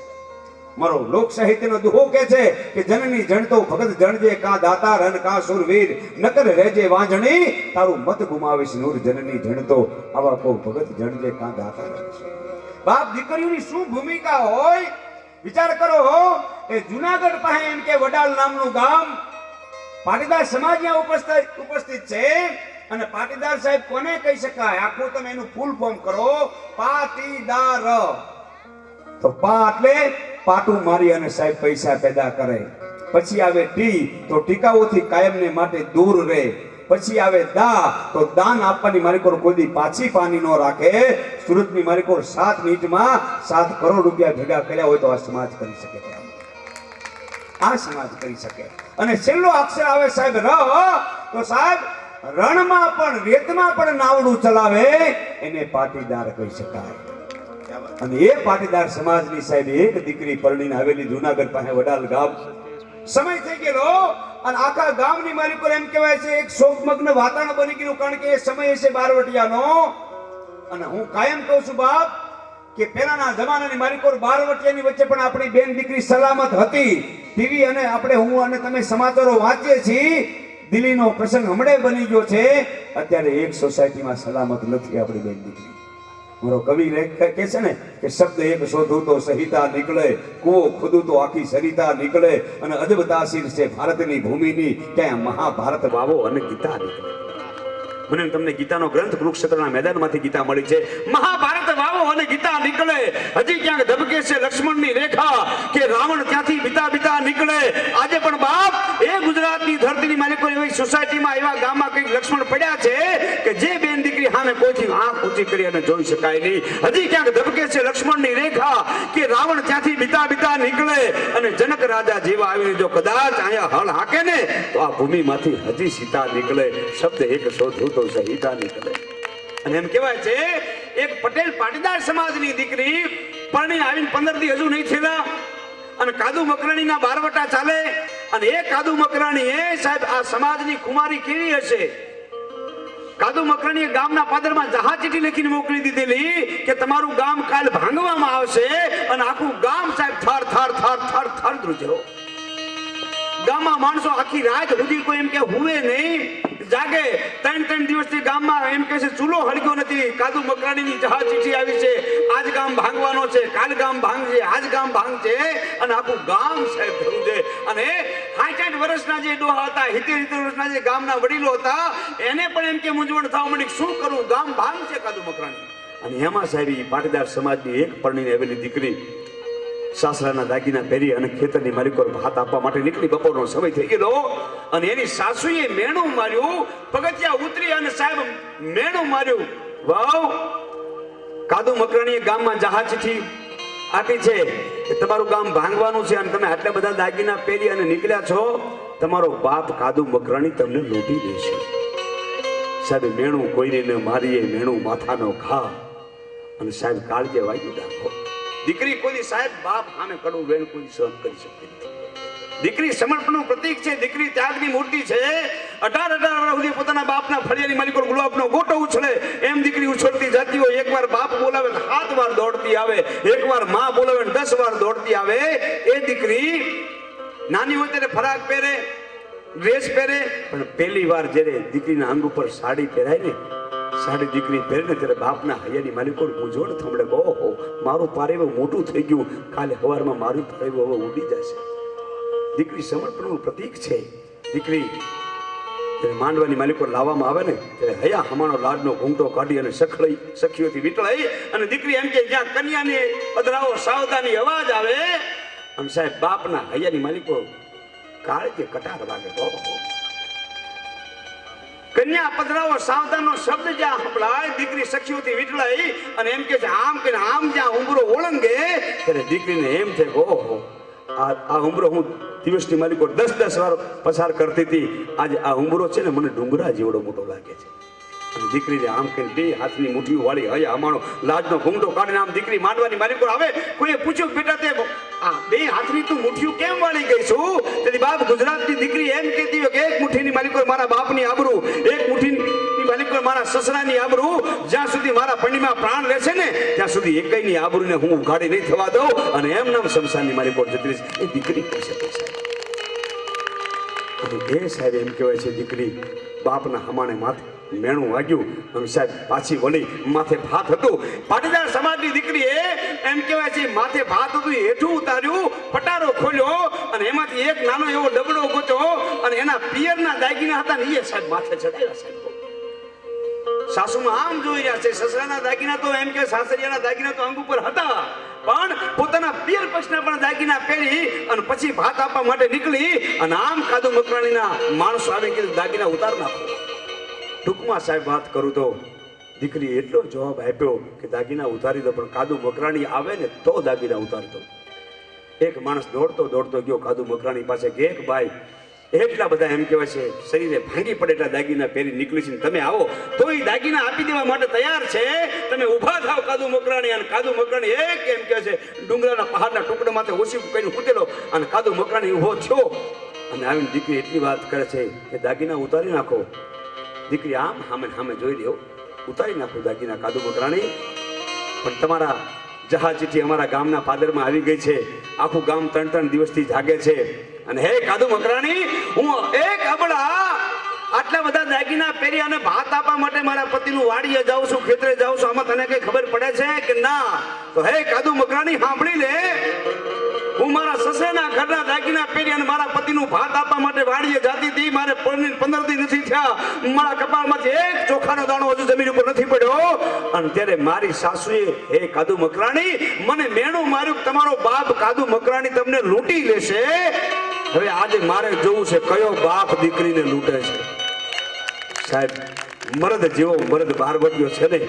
[SPEAKER 2] મારો લોક સાહિત્યનો દુહો કહે છે કે જનની જણતો ભગત જણજે કા દાતાર અન કા સુરવીર નકર રહેજે વાંજણી તારું મત ગુમાવીશ નૂર જનની જણતો આવા કો ભગત જણજે કા દાતાર। બાપ દીકરીઓની શું ભૂમિકા હોય વિચાર કરો। એ જુનાગઢ પાસે એમ કે વડાલ નામનું ગામ, પાટીદાર સમાજ ઉપસ્થિત છે, અને પાટીદાર સાહેબ કોને કહી શકાય? આખું તમે એનું ફૂલ ફોર્મ કરો, પાટીદાર। તો પા એટલે પાટું મારી અને સાહેબ પૈસા પેદા કરે, પછી આવે ટી તો ટીકાઓથી કાયમને માટે દૂર રહે, પછી આવે દા તો દાન આપવાની માલિકો કોઈ પાછી પાની નો રાખે। સુરતની માલિકો 7 મિનિટમાં 7 કરોડ રૂપિયા ભેગા કર્યા હોય તો આ સમાજ કરી શકે, આ સમાજ કરી શકે। અને છેલ્લો અક્ષર આવે સાહેબ ર, તો સાહેબ રણમાં પણ રેતમાં પણ નાવડું ચલાવે એને પાટીદાર કહી શકાય। અને એ પાટીદાર સમાજની સાહેબ એક દીકરી પરણીને આવેલી જુનાગઢ પાસે વડાલ ગામ, સમય થઈ ગયેલો અને આખા ગામની માલિકો એમ કહેવાય છે એક શોકમગ્ન વાતાવરણ બની ગયું, કારણ કે એ સમય છે બારવટિયાનો। અને હું કાયમ કહું છું બાપ કે પહેલાના જમાનાની માલિકો બારવટિયાની વચ્ચે પણ આપણી બેન દીકરી સલામત હતી। ટીવી અને આપણે હું અને તમે સમાચારો વાંચીએ છીએ, દિલ્હીનો પ્રસંગ હમણે બની ગયો છે, અત્યારે એક સોસાયટીમાં સલામત નથી આપણી બેન દીકરી। મારો કવિ કહે છે ને કે શબ્દ એક શોધું તો સહિતા નીકળે, કુવો ખોદું તો આખી સરિતા નીકળે, અને અદબ તાસીર છે ભારતની ભૂમિની ક્યાં મહાભારત
[SPEAKER 3] વાવો અને ગીતા નીકળે। મને તમને ગીતાનો ગ્રંથ કુરુક્ષેત્રના મેદાનમાંથી ગીતા મળી છે। મહાભારત વાવો અને ગીતા નીકળે, હજી ક્યાંક ધબકે છે લક્ષ્મણની રેખા કે રાવણ ત્યાંથી બીતા નીકળે। આજે પણ બાપ એ ગુજરાતની ધરતીની માલિકો એવી સોસાયટીમાં એવા ગામમાં કંઈક લક્ષ્મણ પડ્યા છે કે જે બેન દીકરી સામે કોઈથી આંખ ઊંચી કરી અને જોઈ શકાય નહીં। હજી ક્યાંક ધબકે છે લક્ષ્મણની રેખા કે રાવણ ત્યાંથી બીતા નીકળે, અને જનક રાજા જેવા આવીને જો કદાચ અહીંયા હળ હાકે ને તો આ ભૂમિમાંથી હજી સીતા નીકળે। શબ્દ એક શોધું તો સહિતા નીકળે। અને એમ કહેવાય છે એક પટેલ પાટીદાર સમાજની દીકરી પરણીને આવીને 15 દી હજુ નહીં થયેલા, અને કાદુ મકરાણીના બારવટા ચાલે, અને એ કાદુ મકરાણી એ સાહેબ આ સમાજની કુમારી કેવી હશે? કાદુ મકરાણીએ ગામના પાદરમાં જહાજ ચીઠી લખીને મોકલી દીધેલી કે તમારું ગામ કાલ ભાંગવામાં આવશે, અને આખું ગામ સાહેબ થર ધ્રુજ્યો। ગામમાં માણસો આખી રાત સુધી કોઈ એમ કે હુવે નહીં, જાગે। 3 દિવસથી ગામમાં એમ કે છે ચૂલો હળગ્યો નથી, કાદુ મકરાણીની જહાજ ચીઠી આવી છે, આજ ગામ ભાંગવાનો છે, કાલ ગામ ભાંગશે, આજ ગામ ભાંગશે, અને આખું ગામ સાહેબ ધ્રુજે। અને 60 વર્ષના જે ડોહા હતા, 70 વર્ષના જે ગામના વડીલો હતા, એને પણ એમ કે મૂંઝવણ થવા માંડી, શું કરવું, ગામ ભાંગશે કાદુ મકરાણી। અને એમાં સાહેબ પાટીદાર સમાજની એક પરણીને આવેલી દીકરી સાસરાના દાગીના પહેરી અને ખેતરની માલિકો ભાત આપવા માટે નીકળી। બપોરનો સમય થઈ ગયો અને એની સાસુએ મેણું માર્યું, પગથિયા ઉતરી અને સાહેબ મેણું માર્યું। વાવ, કાદુ મકરાણીએ ગામમાં જહાજ ચીઠી આપી છે કે તમારું ગામ ભાંગવાનું છે, અને તમે આટલા બધા દાગીના પહેરી અને નીકળ્યા છો, તમારો બાપ કાદુ મકરાણી તમને લૂંટી દેશે। સાહેબ મેણું કોઈને ન મારીએ, મેણું માથાનો ઘા, અને સાહેબ કાળજે વાગ્યું રાખો। દીકરી કોઈ સાહેબ બાપ સામે કડું વેણ કોઈ સહન કરી શકતી નથી। દીકરી સમર્પણનું પ્રતીક છે, દીકરી ત્યાગની મૂર્તિ છે। 18 વર્ષ સુધી પોતાના બાપના ફળિયાની માલિકો ગુલાબનો ગોટો ઉછળે એમ દીકરી ઉછળતી જતી હોય। એકવાર બાપ બોલાવે 7 વાર દોડતી આવે, એકવાર માં બોલાવે 10 વાર દોડતી આવે। એ દીકરી નાની હોય ત્યારે ફરાક પહેરે, ડ્રેસ પહેરે, પણ પહેલી વાર જ્યારે દીકરીના અંગ ઉપર સાડી પહેરાય ને, સાડી દીકરી પહેરીને ત્યારે બાપના હૈયાની માલિકો મૂંઝવણ થમડે, ઓહો મારું પારેવું મોટું થઈ ગયું, કાલે સવારમાં મારું પારેવું હવે ઉડી જશે। દીકરી સમર્પણનું પ્રતીક છે। દીકરી ત્યારે માંડવાની માલિકો લાવવામાં આવે ને ત્યારે હયા હમાનો લાડનો ઘૂંટો કાઢી અને સખીઓથી વીટળાઈ અને દીકરી એમ કે જ્યાં કન્યાને પધરાવો સાવધાની અવાજ આવે અને સાહેબ બાપના હૈયાની માલિકો કાળ કે કટાર વાગે કન્યા પધરાવો સાવધાનનો શબ્દ જ્યાં સંભળાય દીકરી સખીઓથી વીટળાઈ અને એમ કે છે આમ કે આમ જ્યાં ઉંબરો ઓળંગે ત્યારે દીકરીને એમ છે ઓહો આ ઉંબરો હું દિવસની માલિકો 10-10 વાર પસાર કરતી હતી આજે આ ઉંબરો છે ને મને ડુંગરા જેવડો મોટો લાગે છે અને દીકરીને આમ કે બે હાથની મુઠ્ઠીઓ વાળી હયા અમારો લાજનો ઘૂંટો કાઢીને આમ દીકરી માંડવાની માલિકો આવે કોઈએ પૂછ્યું બેટા તે આ બે હાથની તું મુઠ્ઠીઓ કેમ વાળી ગઈ છું તેની બાપ ગુજરાતની દીકરી એમ કહેતી હોય કે એક મુઠ્ઠીની માલિકો મારા બાપની આબરૂ એક મુઠ્ઠીની માલિકો મારા સસરાની આબરૂ જ્યાં સુધી મારા પંડીમાં પ્રાણ રહેશે ને ત્યાં સુધી એકઈની આબરૂને હું ઉઘાડી નહીં થવા દઉં અને એમ નામ શમશાનની માલિકો જતી રહેશે એ દીકરી કહી શકે સાહેબ અને એ સાહેબ એમ કહેવાય છે દીકરી બાપના હમાણે માથે મેણું વાગ્યું અને સાહેબ પાછી વળી માથે ભાત હતું પાટીદાર સમાજની દીકરીએ એમ કહેવાય છે માથે ભાત હતું હેઠું ઉતાર્યું પટારો ખોલ્યો અને એમાંથી એક નાનો એવો ડબડો ગોત્યો અને એના પિયરના દાગીના હતા ને એ સાહેબ માથે ચડાવ્યા સાહેબ સાસુમાં આમ જોઈ રહ્યા છે સસરાના દાગીના તો એમ કે સાસરિયાના દાગીના તો અંગ ઉપર હતા પણ પોતાના પિયર પક્ષના પણ દાગીના પહેરી અને પછી ભાત આપવા માટે નીકળી અને આમ કાદુ મકરાણીના માણસો આવે કે દાગીના ઉતાર નાખો ટૂંકમાં સાહેબ વાત કરું તો દીકરી એટલો જવાબ આપ્યો કે દાગીના ઉતારી દો પણ કાદુ મકરાણી આવે ને તો દાગીના ઉતારી દો એક માણસ દોડતો ગયો કાદુ મકરાણી પાસે કે એક ભાઈ એટલા બધા એમ કહેવાય છે શરીરે ભાંગી પડે એટલા દાગીના પહેરી નીકળી છે તમે આવો તો એ દાગીના આપી દેવા માટે તૈયાર છે તમે ઊભા થાવ કાદુ મકરાણી અને કાદુ મકરાણી એક એમ કહે છે ડુંગરાના પહાડના ટુકડા માથે ઓછી કઈને કૂટેલો અને કાદુ મકરાણી ઊભો થયો અને આવીને દીકરી એટલી વાત કરે છે કે દાગીના ઉતારી નાખો દીકરી આમ સામે જોઈ રહ્યો ઉતારી નાખો દાગીના કાદુ મકરાણી પણ તમારા જહાજ ચીઠી અમારા ગામના પાદરમાં આવી ગઈ છે આખું ગામ 3 દિવસથી જાગે છે અને હે કાદુ મકરાણી હું એક અબળા આટલા બધા દાગીના પહેરી અને ભાત આપવા માટે મારા પતિનું વાડીએ જાઉં છું ખેતરે જાઉં છું આમાં તને કઈ ખબર પડે છે કે ના તો હે કાદુ મકરાણી સાંભળી લે હું મારા સસરાના ઘરના દાગીના પહેરી અને મારા પતિનું ભાત આપવા માટે વાડીએ જાતી હતી મારે 15 દી નથી થયા મારા કપાળમાંથી એક ચોખાનો દાણો હજુ જમીન ઉપર નથી પડ્યો અને ત્યારે મારી સાસુએ હે કાદુ મકરાણી મને મેણું માર્યું તમારો બાપ કાદુ મકરાણી તમને લૂંટી લેશે હવે આજે મારે જોવું છે કયો બાપ દીકરીને લૂંટે છે સાહેબ મરદ જેવો મરદ બારવટીયો છે ને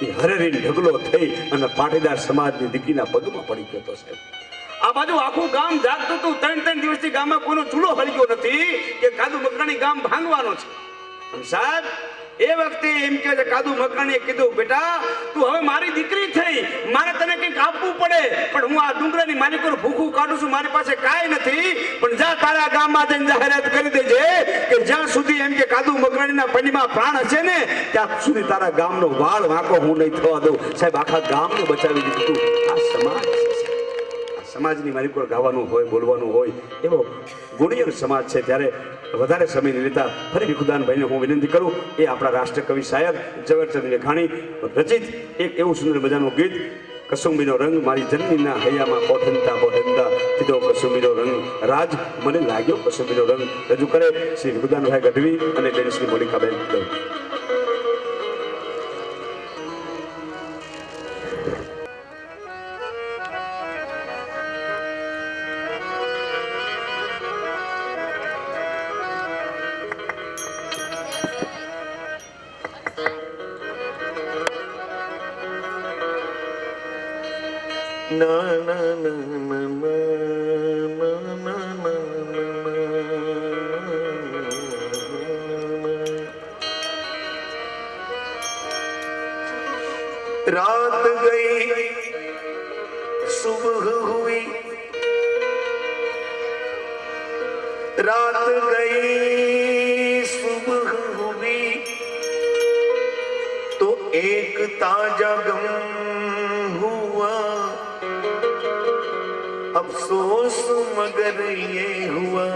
[SPEAKER 3] એ હરેરીને ઢગલો થઈ અને પાટીદાર સમાજની દીકરીના પગમાં પડી ગયો હતો સાહેબ આ બાજુ આખું ગામ જાગતું હતું 3 દિવસથી ગામમાં કોઈનો ચૂલો હળગ્યો નથી કે કાદુ મકરાણી ગામ ભાંગવાનો છે અને સાહેબ એ વખતે એમ કે કાદુ મકરાણીએ કીધું બેટા તું હવે મારી દીકરી થઈ મારે તને કંઈક આપવું પડે પણ હું આ ડુંગરાની માલિકોનું ભૂખું કાઢું છું મારી પાસે કાંઈ નથી પણ જા તારા ગામમાં જઈને જાહેરાત કરી દેજે કે જ્યાં સુધી એમ કે કાદુ મકરાણીના પંડીમાં પ્રાણ હશે ને ત્યાં સુધી તારા ગામનો વાળ વાંકો હું નહીં થવા દઉં સાહેબ આખા ગામને બચાવી દીધું આ સમાજ સમાજની માલિકો ગાવાનું હોય બોલવાનું હોય એવો ગુણિયર સમાજ છે ત્યારે વધારે સમય નહીં લેતા ફરી ભીખુદાનભાઈને હું વિનંતી કરું એ આપણા રાષ્ટ્રકવિ શાયર ઝવેરચંદ મેઘાણી રચિત એક એવું સુંદર મજાનું ગીત કસુંબીનો રંગ મારી જન્મીના હૈયામાં પોઠંતા કીધો કસુંબીનો રંગ રાજ મને લાગ્યો કસુંબીનો રંગ રજૂ કરે શ્રી ભીખુદાનભાઈ ગઢવી અને બેન શ્રી મોનિકાબેન ગઢવી.
[SPEAKER 5] ના ના ના रात गई सुबह हुई रात गई सुबह हुई तो एक ताजा गम हुआ अफसोस मगर ये हुआ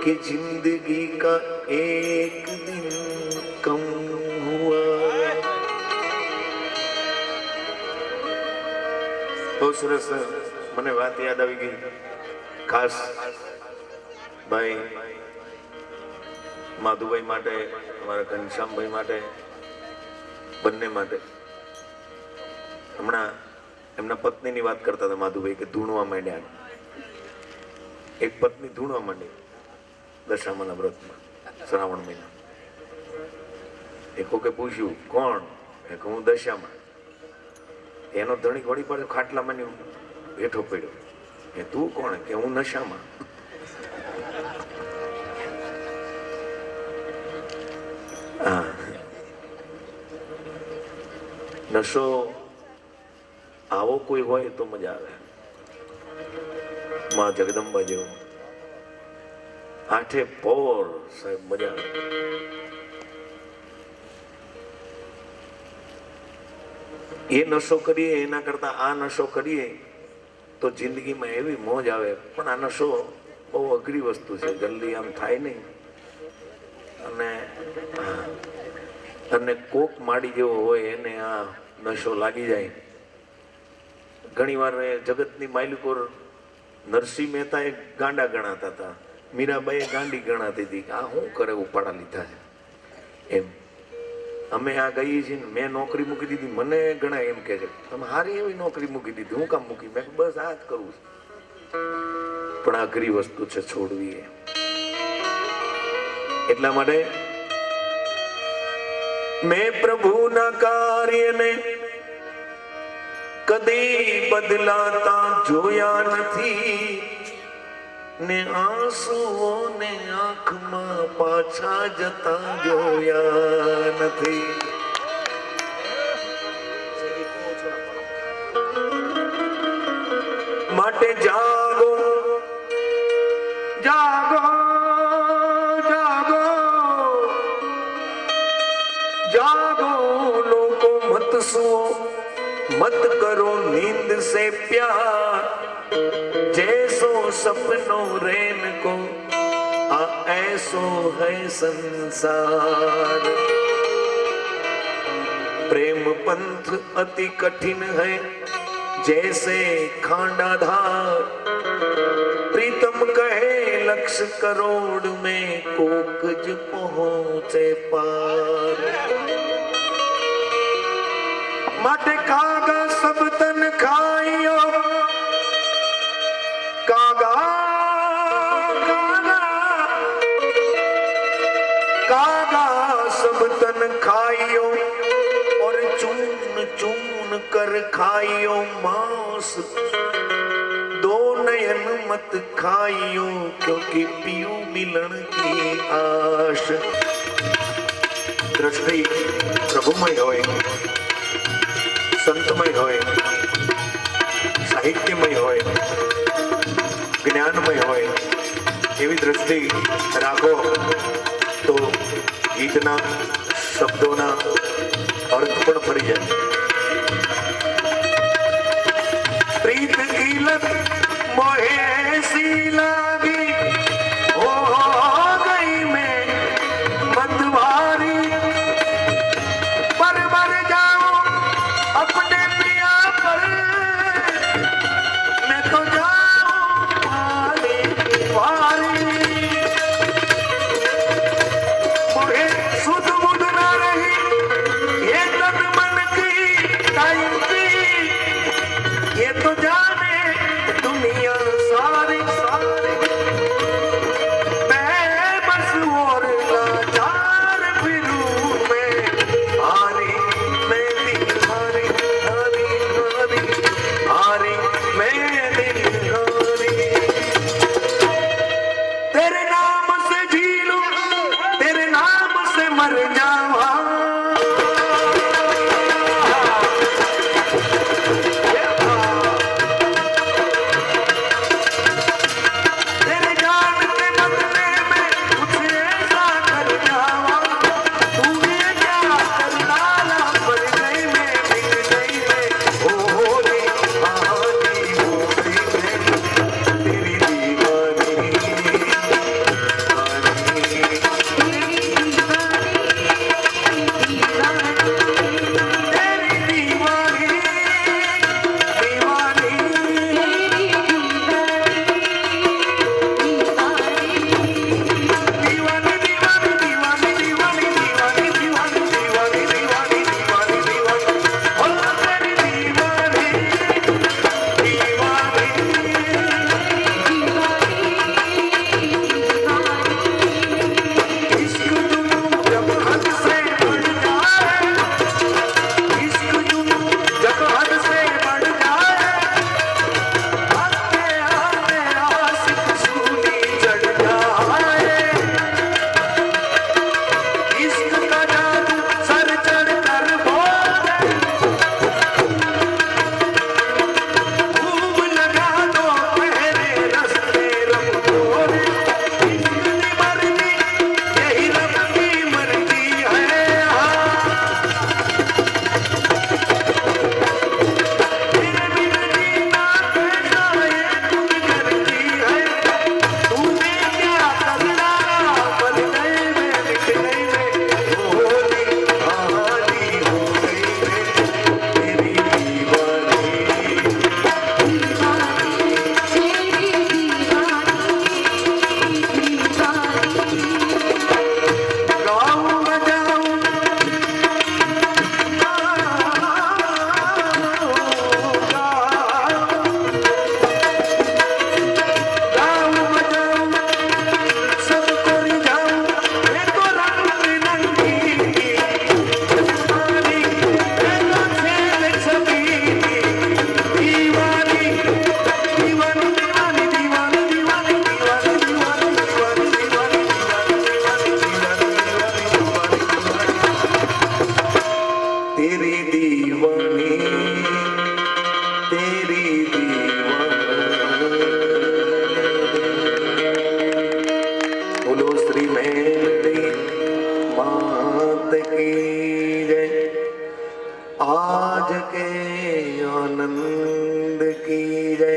[SPEAKER 5] कि जिंदगी का एक दिन कम हुआ. બહુ સરસ મને વાત યાદ આવી ગઈ ખાસ ભાઈ માધુભાઈ માટે, અમારા ઘનશ્યામભાઈ માટે, બંને માટે. હમણાં એમના પત્નીની વાત કરતા હતા માધુભાઈ કે ધૂણવા માંડ્યા. એક પત્ની ધૂણવા માંડી દશામાના વ્રતમાં શ્રાવણ મહિના. એ કોકે પૂછ્યું કોણ? કે હું દશામાં. એનો ધણી ઘોડી પડે ખાટલામાં બેઠો પડ્યો. કે તું કોણ? કે હું નશામાં. હા, નશો આવો કોઈ હોય તો મજા આવે. માં જગદંબા જેવો આઠે પોર સાહેબ મજા આવે. એ નશો કરીએ એના કરતા આ નશો કરીએ તો જિંદગીમાં એવી મોજ આવે. પણ આ નશો બહુ અઘરી વસ્તુ છે, જલ્દી આમ થાય નહીં. અને કોક માડી જેવો હોય એને આ નશો લાગી જાય. ઘણી વાર જગતની માલિકોર નરસિંહ મહેતા એ ગાંડા ગણાતા હતા, મીરાબાઈ ગાંડી ગણાતી હતી કે આ શું કરે ઉપાડા લીધા છે એમ. અમે આ ગઈએ છીએ, મેં નોકરી મૂકી દીધી, મને ઘણા એમ કે છે તમે સારી એવી નોકરી મૂકી દીધી, હું કામ મૂકી? મેં બસ આ જ કરવું છે. પણ આ અઘરી વસ્તુ છે છોડવી એ. એટલા માટે મેં પ્રભુના કાર્યને કદી બદલાતા જોયા નથી ને આંસુઓને આંખમાં પાછા જતા જોયા નથી. માટે જાગો જાગો જાગો जागो लोगों मत सुओ मत करो नींद से प्यार जैसो सपनों रैन को आ ऐसो है संसार. प्रेम पंथ अति कठिन है जैसे खांडा धार. प्रीतम कहे लक्ष्य करोड़ में कोक ज पहुंचे पार. માટે કાગા સબ તન ખાયો કાગા કાગા કાગા સબ તન ખાયો और चून चून कर खायो मांस. दो नयन मत खाइयो क्योंकि पियो मिलन की आश. दृष्टि प्रभुमय होय, संतमय હોય, સાહિત્યમય હોય, જ્ઞાનમય હોય એવી દ્રષ્ટિ રાખો તો ગીતના શબ્દોના અર્થ પણ ફરી જાય. પ્રીત કી લત મોહે સી લાગી હો ગઈ મેં मतवारी पर मर जाऊं अपने पिया पर मैं तो जाऊं वारी वारी. मुझे सुध बुध ना रही ये तन मन की टाइम की ये तो जाने दुनिया सारी सारी.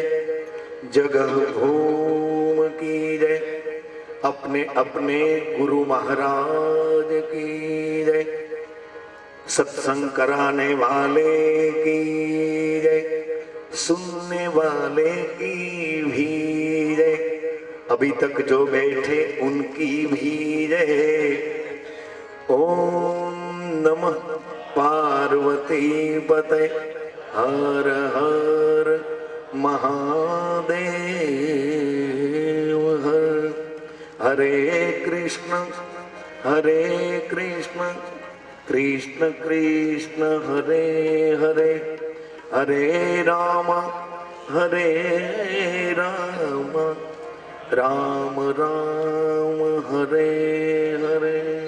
[SPEAKER 5] जय, जगह भूम की जय, अपने अपने गुरु महाराज की जय, सत्संग कराने वाले की जय, सुनने वाले की भी जय, अभी तक जो बैठे उनकी भी जय। ओम नमः पार्वती पते, हर हर महादेव हर। हरे कृष्ण कृष्ण कृष्ण हरे हरे, हरे राम राम राम हरे हरे।